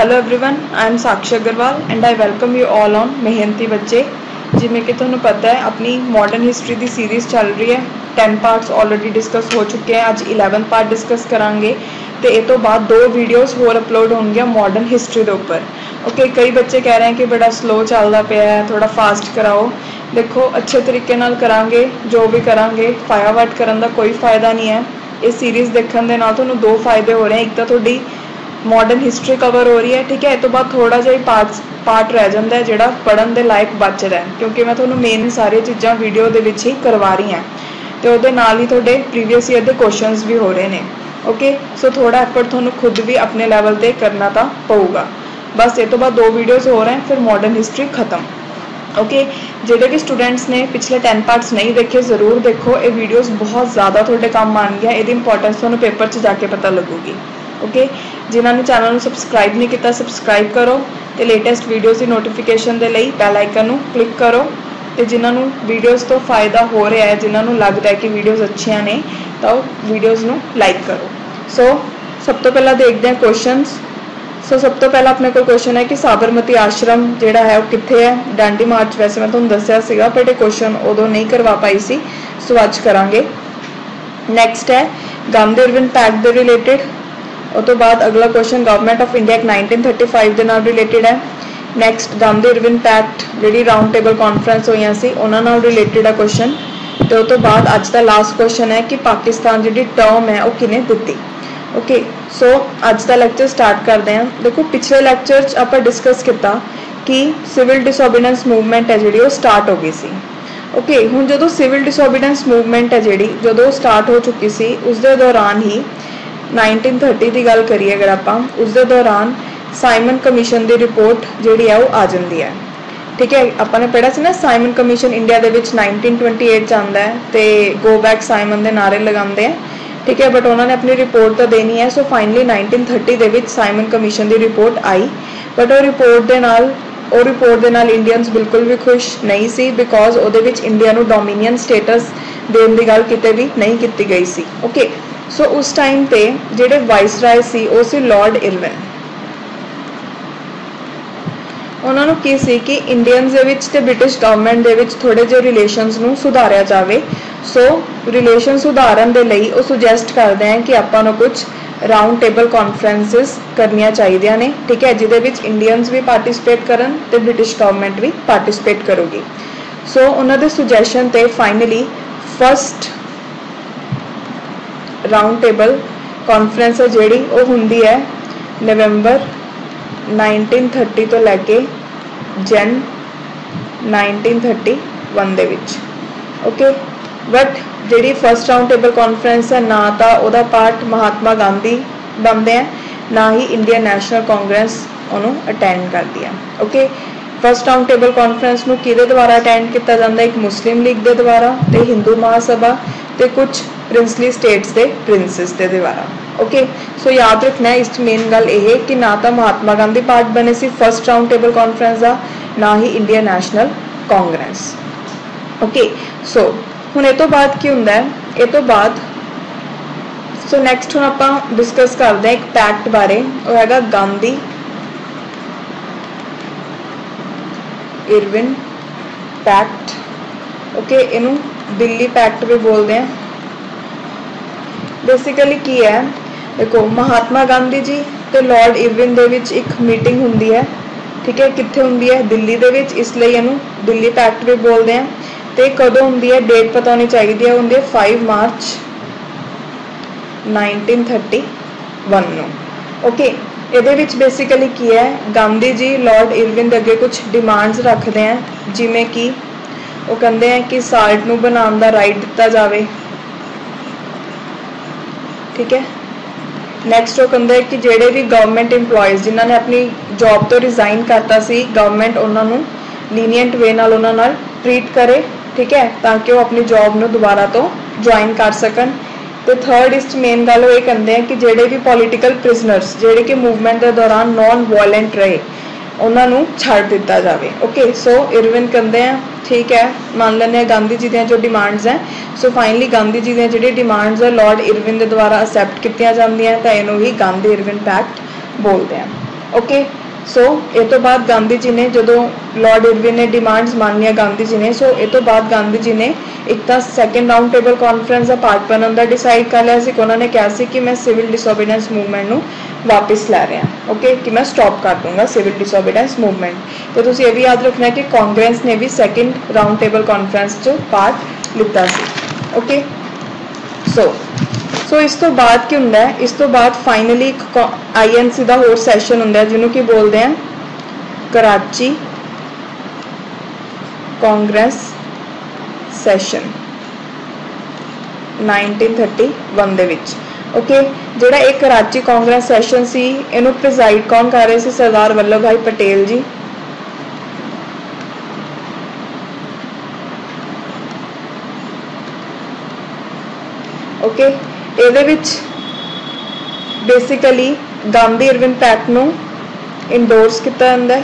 Hello everyone, I am Sakshi Agarwal and I welcome you all on Mehnati Bacche. जिमें कि तुहानू पता है अपनी मॉडर्न हिस्टरी की सीरीज़ चल रही है। 10 पार्ट्स ऑलरेडी डिस्कस हो चुके हैं। अज 11 पार्ट डिस्कस करांगे तो इस तो बाद 2 वीडियोज़ होर अपलोड होंगे मॉडर्न हिस्टरी के उपर। ओके, कई बच्चे कह रहे हैं कि बड़ा स्लो चलता पाया है, थोड़ा फास्ट कराओ। देखो, अच्छे तरीके नाल करांगे, जो भी करांगे फायावर्ट करन दा कोई फ़ायदा नहीं है। इस सीरीज़ देखने के नाल तुहानू 2 फायदे हो रहे हैं। एक तो तुहाडी मॉडर्न हिस्टरी कवर हो रही है, ठीक है। इस तो बाद थोड़ा जिहा पार्ट रह जाता है जोड़ा पढ़न के लायक बचता है, क्योंकि मैं थोड़ा मेन सारी चीज़ां वीडियो के ही करवा रही हैं। तो वो नाल ही थोड़े प्रीवियस ईयर के क्वेश्चंस भी हो रहे हैं। ओके, सो थोड़ा एफर्ट थोड़ा खुद भी अपने लैवल पर करना तो पऊगा। बस इस तो बाद 2 वीडियोज़ हो रहे हैं, फिर मॉडर्न हिस्टरी खत्म। ओके, जोड़े भी स्टूडेंट्स ने पिछले 10 पार्ट्स नहीं देखे ज़रूर देखो। ये वीडियोज़ बहुत ज़्यादा थोड़े काम आन गया। ये इंपॉर्टेंस थोड़ा पेपर च जाके पता लगूगी। ओके, जिन्होंने चैनल सबसक्राइब नहीं किया सबसक्राइब करो, तो लेटेस्ट वीडियोज़ की नोटिफिकेशन के लिए बैल आइकन क्लिक करो। तो जिन्होंने वीडियोज़ तो फायदा हो रहा है, जिन्होंने लगता है कि वीडियोज़ अच्छियाँ ने, तो वीडियोज़ को लाइक करो। सो सब तो पहला देखते हैं क्वेश्चनस। सो सब तो पहला अपने को क्वेश्चन है कि साबरमती आश्रम जोड़ा है वो कितने है। डांडी मार्च वैसे मैं तुहानू दस्सिया सीगा, बट ये क्वेश्चन उदों नहीं करवा पाई सी, सो अज करांगे। नैक्सट है गांधी अर्बन पैक्ट के रिलेटेड। उस तो बाद अगला क्वेश्चन गवर्नमेंट ऑफ इंडिया 1935 के नाल रिलेटेड है। नैक्सट गांधी अर्बन पैक्ट जी राउंड टेबल कॉन्फ्रेंस हुई सी उन्होंने रिलेटेड है क्वेश्चन। तो उस तो बाद अज का लास्ट क्वेश्चन है कि पाकिस्तान जी टर्म है वो किने दिती। ओके, सो अज का लैक्चर स्टार्ट करते हैं। देखो, पिछले लैक्चर आप डिस्कस किया कि सिविल डिसोबीडेंस मूवमेंट है जी स्टार्ट हो गई सी। ओके, हुण जो सिविल डिसोबीडेंस मूवमेंट है जी जो स्टार्ट हो चुकी सी, उसके दौरान ही 1930 की गल करिए अगर आप, उसके दौरान साइमन कमीशन की रिपोर्ट जी है वो आ जाती है। ठीक है, आपने पढ़ा सी ना, साइमन कमीशन इंडिया के 1928 आता है तो गो बैक साइमन के नारे लगाते हैं। ठीक है, बट उन्होंने अपनी रिपोर्ट तो देनी है। सो फाइनली 1930 के साइमन कमीशन की रिपोर्ट आई, बट वो रिपोर्ट के नाल इंडियंस बिल्कुल भी खुश नहीं सी, बिकॉज वो इंडिया को डोमीनियन स्टेटस देने की गल किते भी नहीं की गई सी। ओके, सो उस टाइम पे जेडे वाइसराय सी वो सी लॉर्ड इरविन। उन्होंने की सी कि इंडियंस दे विच ते ब्रिटिश गवर्नमेंट दे विच थोड़े जे रिलेशनस नूं सुधारिया जाए। सो रिलेशन सुधारन दे लई वो सुजैसट करते हैं कि आपां नूं कुछ राउंड टेबल कॉन्फ्रेंसिस करनियां चाहिए ने। ठीक है, जिहदे विच इंडियंस भी पार्टिसिपेट करन ते ब्रिटिश गवर्नमेंट भी पार्टिसिपेट करूगी। सो उन्हां दे सुजैशन ते finally first round table conference है जी वो होंगी है नवंबर 1930 तो लैके जन 1931 दे विच। ओके, बट जी फस्ट राउंड टेबल कॉन्फ्रेंस है ना तो वह पार्ट महात्मा गांधी बनते हैं, ना ही इंडियन नेशनल कांग्रेस उन्होंने अटेंड कर दिया। Okay, first round table conference को किहदे द्वारा अटेंड किया जाता है, एक मुस्लिम लीग के द्वारा, तो हिंदू महासभा, तो कुछ प्रिंसली स्टेट्स के प्रिंसिस के द्वारा। ओके, सो याद रखना है इस मेन गल ये कि ना तो महात्मा गांधी पार्ट बने सी फस्ट राउंड टेबल कॉन्फ्रेंस का, ना ही Indian National Congress. Okay, so हुण इस तो बाद की हुंदा है, इस तो बाद सो नैक्सट हुण आपां डिस्कस करते हैं एक पैक्ट बारे, वो हैगा गांधी इरविन पैक्ट। ओके, इनू दिल्ली पैक्ट भी बोलते हैं। बेसिकली की है, देखो महात्मा गांधी जी तो लॉर्ड इरविन दे विच एक मीटिंग होंदी है। ठीक है, कित्थे होंदी है, दिल्ली दे विच, इसलिए इनू दिल्ली पैक्ट भी बोलते हैं। तो कदों होंदी है, डेट पता होनी चाहिए है, होंदी है 5 मार्च 1931 नूं। ओके, ये बेसिकली की है, गांधी जी लॉर्ड इरविन के अगे कुछ डिमांड्स रखते हैं, जिमें कि वो कहते हैं कि साल्ट नूं बनाउण दा राइट दिता जाए। ठीक है, नैक्सट वो कहते हैं कि जेडे भी गवर्नमेंट इंपलॉयज़ जिन्होंने अपनी जॉब तो रिजाइन करता सी, गवर्नमेंट उन्होंने लीनियंट वे नाल उन्हां नाल ट्रीट करे। ठीक है, ताकि वो अपनी जॉब में दोबारा तो ज्वाइन कर सकन। तो थर्ड इस मेन गल ये कहते हैं कि जेडे भी पॉलीटिकल प्रिजनर्स जेडे कि मूवमेंट के दौरान नॉन वायलेंट रहे उन्होंने छड़ दिता जाए। ओके, सो इरविन कहते हैं ठीक है, मान लें गांधी जी दी जो डिमांड्स हैं। सो फाइनली गांधी जी दी जी डिमांड्स है लॉर्ड इरविन के द्वारा असैप्ट की जाती हैं, तो इनू ही गांधी इरविन पैक्ट बोलते हैं। ओके सो ये तो बाद गांधी जी ने जो लॉर्ड इरविन ने डिमांड्स मान लिया गांधी जी ने, सो ये तो बाद गांधी जी ने एक तो सैकेंड राउंड टेबल कॉन्फ्रेंस का पार्ट बनने का डिसाइड कर लिया सी। उन्होंने कहा सी कि मैं सिविल डिसोबीडेंस मूवमेंट को वापस लै रहा, ओके कि मैं स्टॉप कर दूंगा सिविल डिसोबीडेंस मूवमेंट। तो तुम ये भी याद रखना है कि कांग्रेस ने भी सैकेंड राउंड टेबल कॉन्फ्रेंस च पार्ट लिता सी। ओके सो इस तो बाद की हुंदा है, इस तो बाद फाइनली INC का होर सैशन हुंदा है जिन्होंने की बोलते हैं कराची कांग्रेस सैशन 1931 दे विच। ओके जिहड़ा एक कराची कांग्रेस सैशन सी इहनूं प्रिजाइड कौन कर रहे थे? सरदार वल्लभ भाई पटेल जी। ओके ਇਹਦੇ ਵਿੱਚ बेसिकली गांधी इरविन पैक्ट ਨੂੰ इंडोर्स किया जाता है।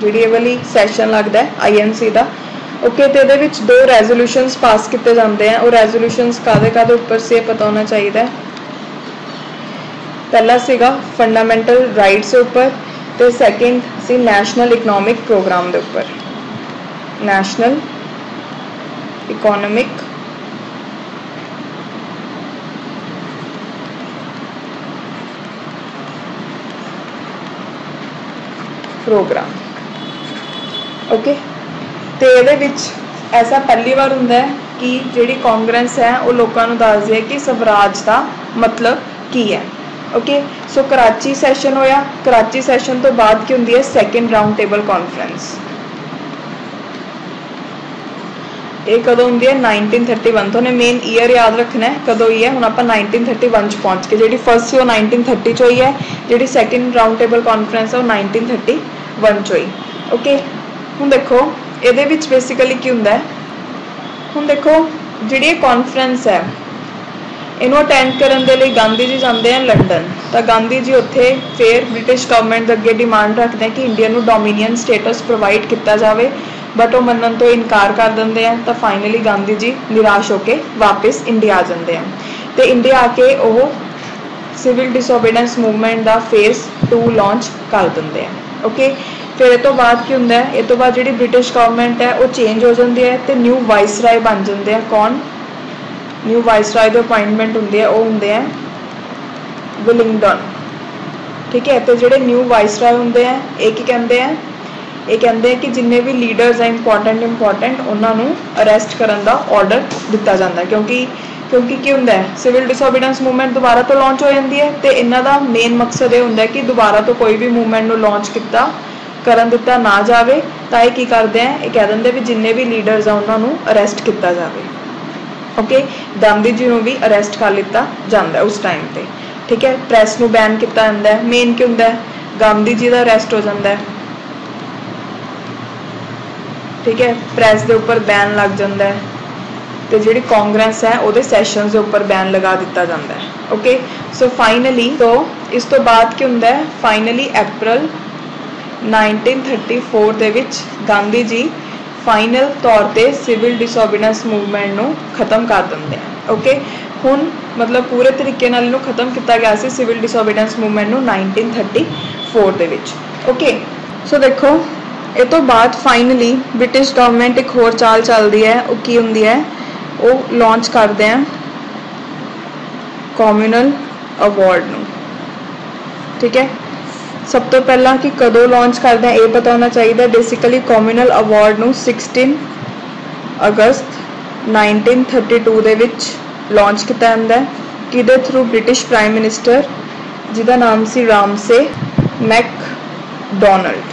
जी वाली सैशन लगता है INC का। ओके तो ये दो रेजोल्यूशनस पास किए जाते हैं, और रेजोल्यूशनस कादे उपर से पता होना चाहिए। पहला सीगा फंडामेंटल राइट्स के उपर, तो सैकेंड सी नैशनल इकनॉमिक प्रोग्राम के उपर, नैशनल इकोनॉमिक प्रोग्राम। ओके तो ये ऐसा पहली बार होंदा है कि जिहड़ी कांग्रेस है वो लोगों को दसदी है कि स्वराज का मतलब की है। ओके सो कराची सैशन होया, कराची सैशन तो बाद की होंदी है सैकेंड राउंड टेबल कॉन्फ्रेंस। ये कदों होंदी है 1931। तो उन्हें मेन ईयर याद रखना है कदों ही है। हुण आपां 1931 पहुंच के, जिहड़ी फर्स्ट सी वो 1930 च होई है, जिहड़ी सैकेंड राउंड टेबल कॉन्फ्रेंस है वो 1931 च होई। ओके हुण देखो ਇਹਦੇ ਵਿੱਚ बेसिकली की ਹੁੰਦਾ है, ਹੁਣ देखो ਜਿਹੜੀ कॉन्फ्रेंस है ਇਹਨੂੰ ਅਟੈਂਡ ਕਰਨ ਦੇ ਲਈ ਗਾਂਧੀ ਜੀ ਜਾਂਦੇ ਹਨ ਲੰਡਨ। ਤਾਂ ਗਾਂਧੀ ਜੀ ਉੱਥੇ ਫਿਰ ਬ੍ਰਿਟਿਸ਼ ਗਵਰਨਮੈਂਟ ਦੇ ਅੱਗੇ ਡਿਮਾਂਡ ਰੱਖਦੇ ਕਿ ਇੰਡੀਆ ਨੂੰ ਡੋਮੀਨੀਅਨ ਸਟੇਟਸ ਪ੍ਰੋਵਾਈਡ ਕੀਤਾ ਜਾਵੇ, ਬਟ ਉਹ ਮੰਨਣ ਤੋਂ ਇਨਕਾਰ ਕਰ ਦਿੰਦੇ ਆ। ਤਾਂ ਫਾਈਨਲੀ ਗਾਂਧੀ ਜੀ ਨਿਰਾਸ਼ ਹੋ ਕੇ ਵਾਪਸ ਇੰਡੀਆ ਆ ਜਾਂਦੇ ਆ, ਤੇ ਇੰਡੀਆ ਆ ਕੇ ਉਹ ਸਿਵਲ ਡਿਸਓਬੀਡੈਂਸ मूवमेंट ਦਾ फेज़ 2 लॉन्च कर ਦਿੰਦੇ ਆ। ओके फिर इस तो बाद की होंदा है, इस तो बाद जिहड़ी ब्रिटिश गवर्नमेंट है वो चेंज हो जाती है, तो न्यू वाइसराय बन जाते हैं। कौन? न्यू वाइसराय की अपॉइंटमेंट होंदी है वो होंदे हैं विलिंगडन। ठीक है तो जिहड़े न्यू वाइसराय होंदे हैं ये की कहते हैं? ये कहते हैं कि जिन्ने भी लीडर्स है इंपॉर्टेंट उन्होंने अरेस्ट करने का ऑर्डर दिता जाता है, क्योंकि की होंदा है सिविल डिसोबीडेंस मूवमेंट दोबारा तो लॉन्च हो जाती है, तो इन्हों का मेन मकसद ये होंदा है कि दोबारा तो कोई भी मूवमेंट को लॉन्च किया करन दिता ना जाए। तो ये की करते हैं, ये कह देंगे भी जिन्ने भी लीडर्स हैं उन्होंने अरेस्ट किया जाए। ओके गांधी जी को भी अरेस्ट कर लिया जाता है उस टाइम पे। ठीक है प्रैस को बैन किया जाता है। मेन की होंदा है गांधी जी का अरेस्ट हो जाता है। ठीक है प्रैस के उपर बैन लग जाता है, तो जी कांग्रेस है वो सैशन के उपर बैन लगा दिता जाता है। ओके सो फाइनली तो इस तो बाद की होंदा है फाइनली अप्रैल 1934 ਦੇ ਵਿੱਚ गांधी जी फाइनल तौर पर सिविल डिसोबीडेंस मूवमेंट को खत्म कर देंगे। ओके हुण मतलब पूरे तरीके नाल इहनूं खत्म किया गया सी सिविल डिसोबीडेंस मूवमेंट को 1934 ਦੇ ਵਿੱਚ। ओके सो देखो ये तो बाद फाइनली ब्रिटिश गवर्नमेंट एक होर चाल चलती है, वो की होंदी है वो लॉन्च करते हैं कॉम्यूनल अवार्ड नूं। ठीक है सब तो पहला कि कदों लॉन्च करते हैं ये पता होना चाहिए। बेसिकली कॉम्यूनल अवार्ड नूं 16 अगस्त 1932 दे विच लॉन्च किया जाता है, किदे थ्रू ब्रिटिश प्राइम मिनिस्टर जिहदा नाम सी रामसे मैकडोनल्ड।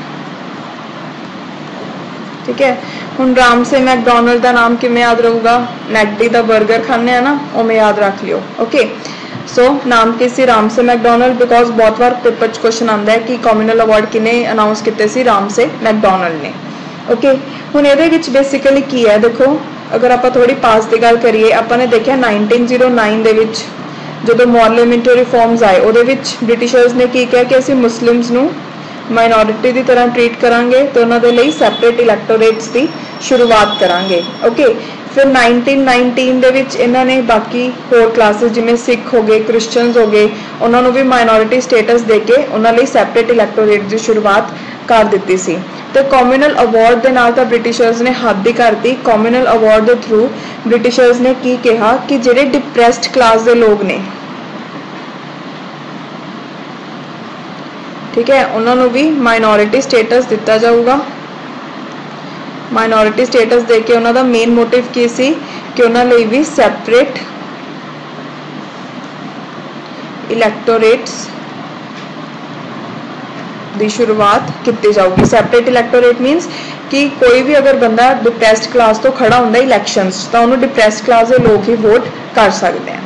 ठीक है हुण रामसे मैकडोनल्ड का नाम किवें याद रहूगा? मैकडी का बर्गर खाने हैं ना, उवें याद रख लियो। ओके सो नाम की सी रामसे मैकडोनल्ड, बिकॉज बहुत बार पेपर च क्वेश्चन आता है कि कॉम्यूनल अवार्ड किने अनाउंस किए सी? रामसे मैकडोनल्ड ने। ओके हुण इहदे विच बेसिकली की है देखो, अगर आप थोड़ी पास की गल करिए आपने देखा 1909 दे विच जो पार्लियामेंटरी रिफॉर्म्स आए उहदे विच ब्रिटिशर्स ने की कहा कि असीं मुस्लिम्स नूं माइनॉरिटी की तरह ट्रीट करांगे, तो उन्होंने लिए सैपरेट इलैक्टोरेट्स की शुरुआत करांगे। ओके फिर 1919 ਦੇ ਵਿੱਚ ਇਹਨਾਂ ਨੇ ਬਾਕੀ ਹੋਰ ਕਲਾਸਿਸ ਜਿਵੇਂ ਸਿੱਖ ਹੋ ਗਏ, ਕ੍ਰਿਸਚੀਅਨਸ ਹੋ ਗਏ, ਉਹਨਾਂ ਨੂੰ ਵੀ ਮਾਈਨੋਰਿਟੀ ਸਟੇਟਸ ਦੇ ਕੇ ਉਹਨਾਂ ਲਈ ਸੈਪਰੇਟ ਇਲੈਕਟੋਰੇਟ ਦੀ ਸ਼ੁਰੂਆਤ ਕਰ ਦਿੱਤੀ ਸੀ। ਤੇ ਕਮਿਊਨਲ ਅਵਾਰਡ ਦੇ ਨਾਲ ਤਾਂ ਬ੍ਰਿਟਿਸ਼ਰਸ ਨੇ ਹੱਦ ਹੀ ਕਰਤੀ। ਕਮਿਊਨਲ ਅਵਾਰਡ ਦੇ ਥਰੂ ਬ੍ਰਿਟਿਸ਼ਰਸ ਨੇ ਕੀ ਕਿਹਾ ਕਿ ਜਿਹੜੇ ਡਿਪਰੈਸਡ ਕਲਾਸ ਦੇ ਲੋਕ ਨੇ, ठीक है, उन्होंने भी माइनॉरिटी स्टेटस दिता जाऊगा। माइनॉरिटी स्टेटस दे के उन्होंने मेन मोटिव की सी कि उन्होंने लिए भी सैपरेट इलैक्टोरेट्स की शुरुआत की जाऊगी। सैपरेट इलैक्टोरेट मीनस कि कोई भी अगर बंदा डिप्रैस्ड क्लास तो खड़ा होंगे इलैक्शनस तो उन्होंने डिप्रैस्ड क्लास के लोग ही वोट कर सकते हैं।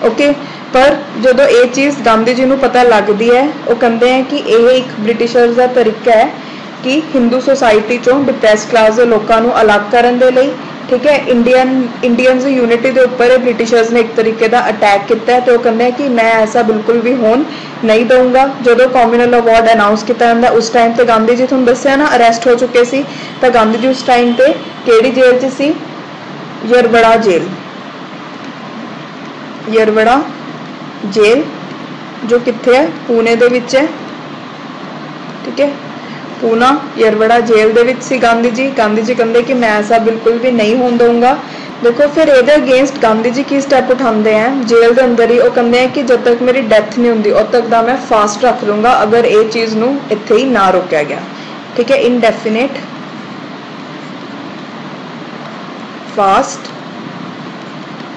ओके, पर जो ये चीज़ गांधी जी को पता लगती है वो कहते हैं कि यह एक ब्रिटिशर्स का तरीका है कि हिंदू सोसाइटी चों डिप्रैस क्लास के लोगों को अलग करने के लिए, ठीक है, इंडियंस यूनिटी के उपर ब्रिटिशर्स ने एक तरीके का अटैक किया है। तो वो कहते हैं कि मैं ऐसा बिल्कुल भी होन नहीं दूंगा। जो कम्यूनल अवार्ड अनाउंस किया जाता उस टाइम तो गांधी जी तुहानूं दस्सिया ना अरेस्ट हो चुके सी, तो गांधी जी उस टाइम पर किहड़ी जेल च सी? यरवड़ा जेल। यरवड़ा जेल जो कित्थे है? पुणे दे विच है, ठीक है, पूना यरवड़ा जेल दे विच सी गांधी जी। गांधी जी कहते कि मैं ऐसा बिल्कुल भी नहीं होने दूंगा। देखो फिर ये अगेंस्ट गांधी जी की स्टैप उठाते हैं जेल के अंदर ही। वो कहते हैं कि जब तक मेरी डैथ नहीं होती उद तक दा मैं फास्ट रख लूँगा अगर ये चीज़ नूं इत्थे ही ना रोकया गया, ठीक है। Indefinite fast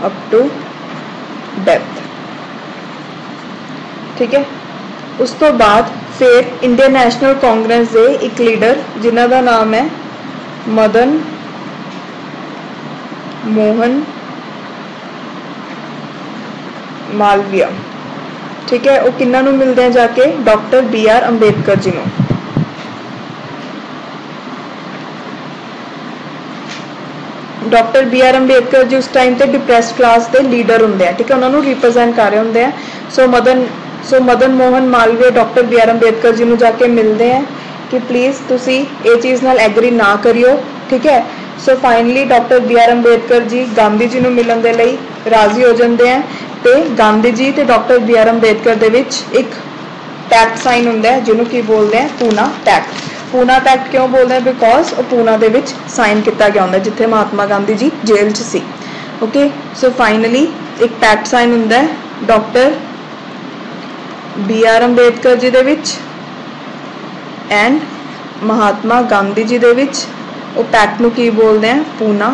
up to death, ठीक है। उस तो बाद फिर इंडियन नैशनल कांग्रेस के एक लीडर जिन्हों का नाम है मदन मोहन मालवीय, ठीक है। वो किन्ना नूं मिलते हैं जाके? डॉक्टर BR अंबेडकर जी नूं। डॉक्टर BR अंबेडकर जी उस टाइम ते डिप्रैस्ड क्लास के लीडर होंगे, ठीक है, उन्होंने रिप्रजेंट कर रहे होंगे। सो मदन मोहन मालवीय डॉक्टर BR अंबेडकर जी को जाके मिलते हैं कि प्लीज़ तुसी ये चीज़ नाल एग्री ना करियो, ठीक है। So finally doctor BR Ambedkar ji Gandhi ji को मिलने के लिए राजी हो जाते हैं। तो गांधी जी तो डॉक्टर BR अंबेडकर दे विच एक पैक्ट साइन होंदा है जिन्होंने की बोलते हैं पूना पैक्ट। पूना पैक्ट क्यों बोलते हैं? बिकॉज वो पूना दे विच साइन किया गया होंदा जिथे महात्मा गांधी जी जेल च सी। ओके, सो फाइनली एक पैक्ट साइन होंदा है डॉक्टर BR अंबेडकर जी दे विच एंड महात्मा गांधी जी दे विच। वो पैक्ट नूं की बोलते हैं? पूना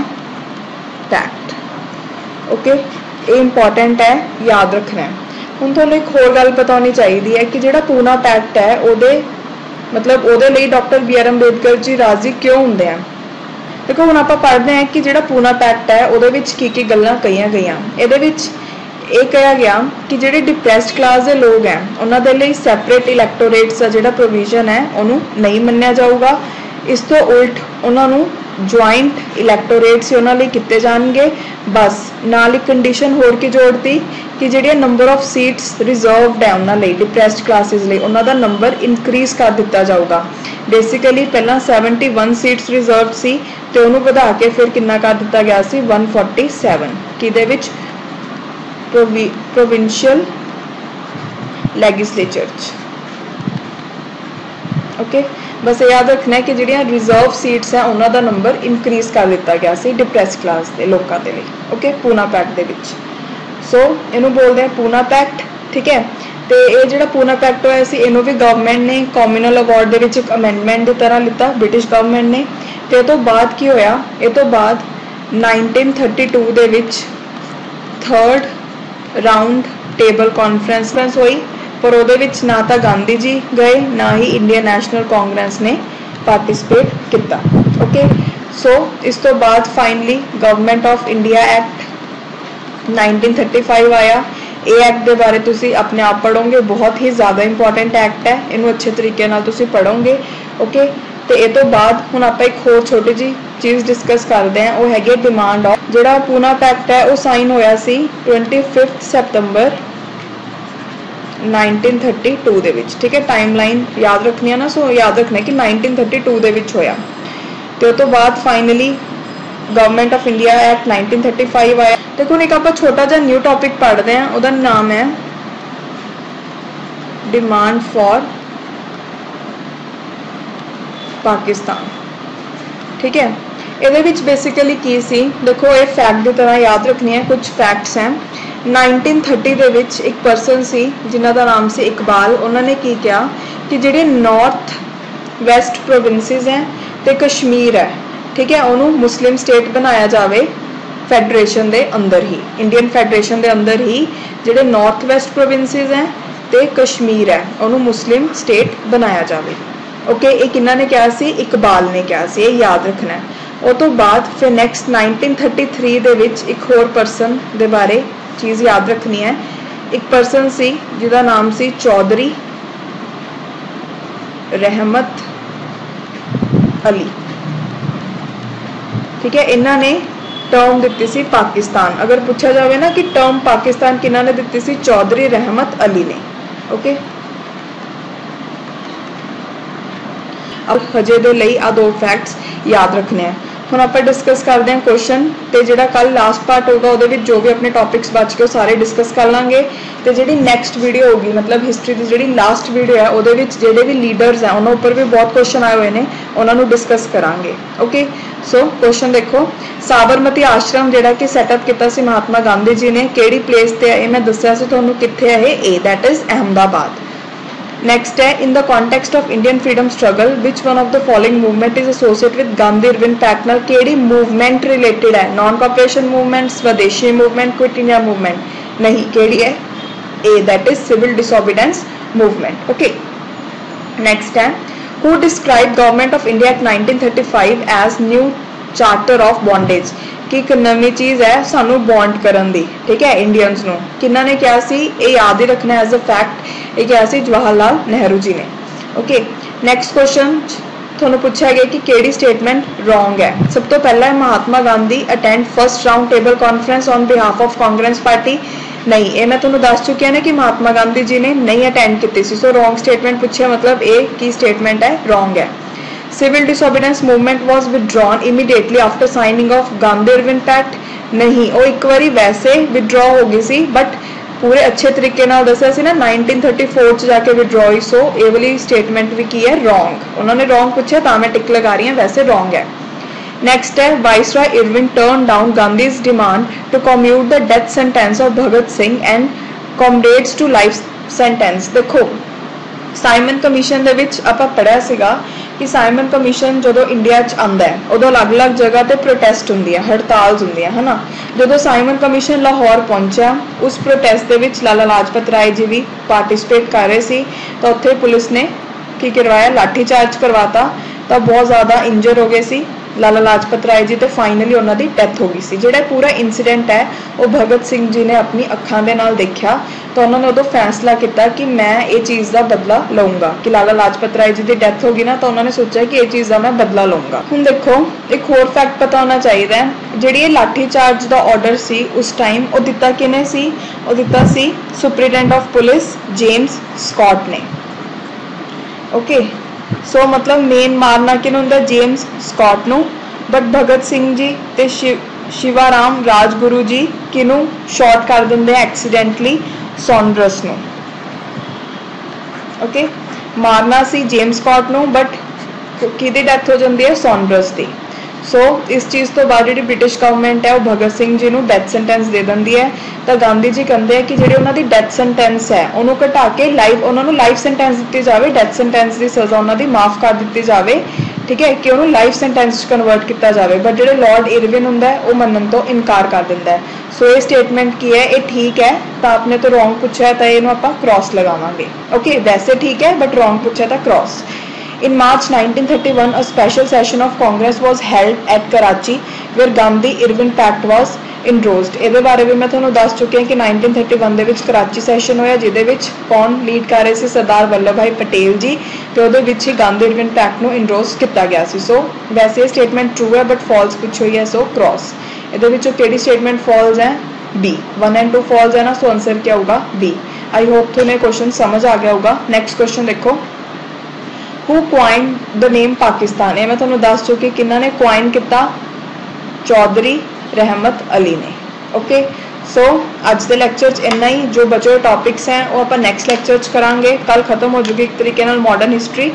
पैक्ट। ओके, ये इंपॉर्टेंट है, याद रखना है। हुण तुहानूं एक होर गल पता होनी चाहिए है कि जिहड़ा पूना पैक्ट है उहदे मतलब उहदे लई डॉक्टर BR अंबेडकर जी राजी क्यों होंदे हैं? देखो हुण आपां पढ़दे हैं कि जिहड़ा पूना पैक्ट है उहदे विच की गल्लां कहीआं गईआं। इहदे विच ये कहा गया कि जिहड़े डिप्रैस्ड क्लास के लोग हैं उन्होंने लिए सैपरेट इलैक्टोरेट्स का जिहड़ा प्रोविजन है उन्होंने नहीं मन्निया जाऊगा। इस तो उल्ट उन्होंने ज्वाइंट इलैक्टोरेट्स उन्होंने किए जाएंगे। बस नाल एक कंडीशन होर की जोड़ती कि जिहड़े नंबर ऑफ सीट्स रिजर्वड है उन्होंने डिप्रैस्ड क्लासिस लिए उन्होंने नंबर इनक्रीज कर दिता जाऊगा। बेसिकली पहला 71 सीट्स रिजर्व सी तो उन्होंने बढ़ा के फिर कितना कर दिता गया सी 147 किहदे विच प्रोविंशियल लैगिस्लेचर। ओके, बस याद रखना है कि जिहड़ियां रिजर्व सीट्स है उन्होंने नंबर इनक्रीज कर दिता गया सी डिप्रैस्ड क्लास के लोगों के लिए। ओके, पूना पैक्ट दे विच। सो इनू बोलते हैं पूना पैक्ट, ठीक है। तो ये जो पूना पैक्ट होया सी इनू भी गवर्नमेंट ने कम्यूनल अवार्ड दे विच एक अमेंडमेंट की तरह लिता ब्रिटिश गवर्नमेंट ने। तो तो बाद की होया? ये तो बाद 1932 दे विच थर्ड राउंड टेबल कॉन्फ्रेंस हुई, पर उहदे विच ना तो गांधी जी गए ना ही इंडियन नैशनल कांग्रेस ने पार्टिसिपेट किया। ओके, सो इस तो बाद finally government of India act 1935 आया। ये एक्ट के बारे तुसी अपने आप पढ़ोगे, बहुत ही ज़्यादा इंपॉर्टेंट एक्ट है, इनू अच्छे तरीके नाल तुसी पढ़ोगे। ओके, तो ये तो बाद हुण आपां एक होर छोटी जी चीज़ डिस्कस करते हैं, वो हैगी डिमांड ऑफ जिहड़ा पूना पैक्ट है वो साइन होया सी 25 सितंबर 1932 दे विच, ठीक है। टाइमलाइन याद रखनी है ना, सो याद रखना है कि 1932 दे विच होया। तो बाद finally government of India act 1935 आया। देखो एक आप छोटा जिहा न्यू टॉपिक पढ़ते हैं, उसका नाम है डिमांड फॉर पाकिस्तान। ठीक है, ये बेसिकली की सी, देखो ये फैक्ट की तरह याद रखनी है, कुछ फैक्ट्स हैं। 1930 दे विच एक परसन सी जिन्हों का नाम से इकबाल, उन्होंने की कहा कि जिहड़े नॉर्थ वैसट प्रोविंसिस हैं तो कश्मीर है, ठीक है, उन्होंने मुस्लिम स्टेट बनाया जाए फैडरेशन के अंदर ही, इंडियन फैडरेशन के अंदर ही जिहड़े नॉर्थ वैसट प्रोविंसिस हैं तो कश्मीर है, उन्होंने मुस्लिम स्टेट बनाया जाए। ओके, ये किन्ना ने कहा सी? इकबाल ने कहा सी, ये याद रखना है। उस तो बाद फिर नैक्सट 1933 दे विच एक होर परसन दे बारे चीज़ याद रखनी है। एक परसन सी जिहदा नाम सी चौधरी रहमत अली। ठीक है, इन्होंने टर्म दी सी पाकिस्तान। अगर पूछा जाए ना कि टर्म पाकिस्तान किन्ना ने दी सी? चौधरी रहमत अली ने। ओके, अब हजे दे लई आ दो फैक्ट्स याद रखने हैं। हुण आपां डिस्कस करते हैं क्वेश्चन, तो जिहड़ा कल लास्ट पार्ट होगा उहदे विच जो भी अपने टॉपिक्स बच के सारे डिस्कस कर लांगे। तो जिहड़ी नैक्सट वीडियो होगी, मतलब हिस्टरी की जिहड़ी लास्ट वीडियो है, उहदे विच जिहड़े भी लीडर्स हैं उन्होंने उपर भी बहुत क्वेश्चन आए हुए हैं, उन्होंने डिस्कस करांगे। ओके, सो क्वेश्चन देखो, साबरमती आश्रम जिहड़ा कि सैटअप किया सी महात्मा गांधी जी ने, किहड़ी प्लेस ते है? मैं दस्सिया सी तुहानूं कित्थे है ये, दैट इज अहमदाबाद। नेक्स्ट है, in the context of Indian freedom struggle which one of the following movement is associate with Gandhi Irwin pact नाल केड़ी मूवमेंट रिलेटेड है? Non cooperation movement, Swadeshi movement, quit India movement? नहीं, केड़ी है? Uh, that is civil disobedience movement. Okay, next है, who describe government of India act 1935 as new charter of bondage? कि एक नवी चीज़ है सानू बॉन्ड करन दी, ठीक है, इंडियंस नू। किन्ना ने कहा सी? ये याद ही रखना एज अ फैक्ट, ये कहा सी जवाहरलाल नेहरू जी ने। ओके, नेक्स्ट क्वेश्चन थोनू पूछा गया कि केड़ी स्टेटमेंट रॉन्ग है? सब तो पहला है, Mahatma Gandhi attend first round table conference on behalf of Congress party. नहीं, ये मैं तुम्हें दस चुकी है ना कि महात्मा गांधी जी ने नहीं अटेंड की सी, सो रॉन्ग स्टेटमेंट पूछे, मतलब ये की स्टेटमेंट है? रॉन्ग है। Civil disobedience movement was withdrawn immediately after signing of Gandhi Irwin pact? नहीं, वो एक बारी वैसे विदड्रॉ हो गई सी, बट पूरे अच्छे तरीके नाल दस्सिया सी ना 1934 च जाके विदड्रॉ हुई। सो ये वाली स्टेटमेंट भी की है? रॉन्ग। उन्होंने रॉन्ग पूछा तो मैं टिक लगा रही हूँ, वैसे रॉन्ग है। नेक्स्ट है, viceroy Irwin turn down Gandhi's demand to commute the death sentence of Bhagat Singh and comrades to life sentence. देखो साइमन कमीशन दे विच आपां पढ़िया सीगा कि साइमन कमीशन जो इंडिया च आंदा है उदों अलग अलग जगह ते प्रोटेस्ट हुंदी है, हड़ताल्स हुंदी है ना। जो साइमन कमीशन लाहौर पहुंचा, उस प्रोटेस्ट दे विच लाला लाजपत राय जी भी पार्टिसिपेट कर रहे सी, तो उत्थे पुलिस ने की करवाया? लाठीचार्ज करवाता, तो बहुत ज़्यादा इंजर हो गए सी लाला लाजपत राय जी, तो फाइनली उन्होंने डेथ हो गई सी। जिहड़ा पूरा इंसीडेंट है वो भगत सिंह जी ने अपनी अखां दे नाल देखा, तो उन्होंने उदों फैसला किया कि मैं ये चीज़ का बदला लूँगा कि लाला लाजपत राय जी की डेथ होगी ना, तो उन्होंने सोचा कि ये चीज़ का मैं बदला लूँगा। हुण देखो एक होर फैक्ट पता होना चाहिए, जिहड़ी लाठीचार्ज का ऑर्डर सी उस टाइम वो दिता किने सी? वो दिता सी superintendent of police James Scott ने। ओके, सो मतलब मेन मारना किनूं हुंदा? जेम्स स्कॉट नूं, बट भगत सिंह जी ते शिवाराम राजगुरु जी किनूं शॉट कर दिंदे एक्सीडेंटली? सॉन्डर्स नूं। ओके, मारना सी जेम्स स्कॉट नूं, बट किहदी डेथ हो जाती है? सॉन्डर्स दी। सो इस चीज़ तो बाद जी ब्रिटिश गवर्नमेंट है वो भगत सिंह जी को डेथ सेंटेंस दे देंदी है, तो गांधी जी कहते हैं कि जी उन्होंने डेथ सेंटेंस है उन्होंने घटा के उन्होंने लाइफ सेंटेंस दी जाए, डेथ सेंटेंस की सज़ा उन्होंने माफ़ कर दी जाए, ठीक है, कि उन्होंने लाइफ सेंटेंस कन्वर्ट किया जाए। बट जो लॉर्ड इरविन होंगे वो मनन तो इनकार कर दिंदा है। सो ये स्टेटमेंट की है, ये ठीक है, तो आपने तो रॉन्ग पूछा है, तो इन्हों आप क्रॉस लगावांगे। ओके, वैसे ठीक है बट रॉन्ग पूछा तो cross. In March 1931, a special session of Congress was held at Karachi, where Gandhi-Irwin Pact was endorsed. ਇਹਦੇ ਬਾਰੇ ਵੀ ਮੈਂ ਤੁਹਾਨੂੰ ਦੱਸ ਚੁੱਕੀ ਹਾਂ ਕਿ 1931 ਦੇ ਵਿੱਚ ਕਰਾਚੀ ਸੈਸ਼ਨ ਹੋਇਆ, ਜਿਹਦੇ ਵਿੱਚ ਕੌਣ ਲੀਡ ਕਰ ਰਹੇ ਸੀ? ਸਰਦਾਰ ਵੱਲਭ ਭਾਈ ਪਟੇਲ ਜੀ, ਤੇ ਉਹਦੇ ਵਿੱਚ ਹੀ ਗਾਂਧੀ-ਇਰਵਿਨ ਪੈਕਟ ਨੂੰ ਇੰਡੋਰਸ ਕੀਤਾ ਗਿਆ ਸੀ। ਸੋ ਵੈਸੇ ਸਟੇਟਮੈਂਟ ਟਰੂ ਹੈ ਬਟ ਫਾਲਸ ਪੁੱਛੀ ਹੋਈ ਹੈ, ਸੋ क्रॉस। ਇਹਦੇ ਵਿੱਚੋਂ ਕਿਹੜੀ ਸਟੇਟਮੈਂਟ ਫਾਲਸ ਹੈ? बी। 1 and 2 फॉल्स है ना, सो आंसर क्या होगा? बी। आई होप तुम्हें क्वेश्चन समझ आ गया होगा। नेक्स्ट क्वेश्चन देखो, who coined the name Pakistan? ये मैं तुम्हें दस चुकी किन्ना ने क्वाइन किया? चौधरी रहमत अली ने। ओके सो अज के लैक्चर इन्ना ही, जो बचे टॉपिक्स हैं वो आप नैक्सट लैक्चर करांगे। कल खत्म हो जूगी एक तरीके नाल मॉडर्न हिस्ट्री,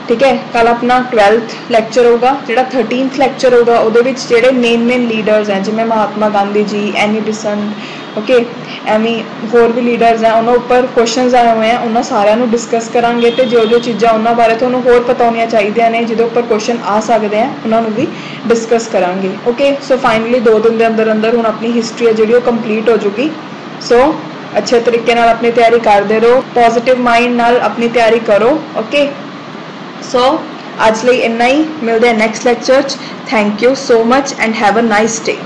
ठीक है। कल अपना 12th लैक्चर होगा, जो 13th लैक्चर होगा वो जोड़े मेन लीडर्स हैं जिमें महात्मा गांधी जी, एनी बिसंट, ओके, एवं होर भी लीडर्स हैं, उन्होंने उपर क्वेश्चन आए हुए हैं, उन्होंने सारे डिस्कस करांगे। तो जो चीज़ा उन्होंने बारे थोड़ा होर पता होनी चाहिए ने, जिदे उपर क्वेश्चन आ सकते हैं उन्होंने भी डिस्कस करांगे। ओके सो फाइनली 2 दिन के अंदर अंदर हूँ अपनी हिस्ट्री है जी कंप्लीट हो जूगी। सो अच्छे तरीके नाल अपनी तैयारी करते रहो, पॉजिटिव माइंड नाल अपनी तैयारी करो। ओके सो आज लिए इन्ना ही, मिलते हैं next lecture. Thank you so much and have a nice day.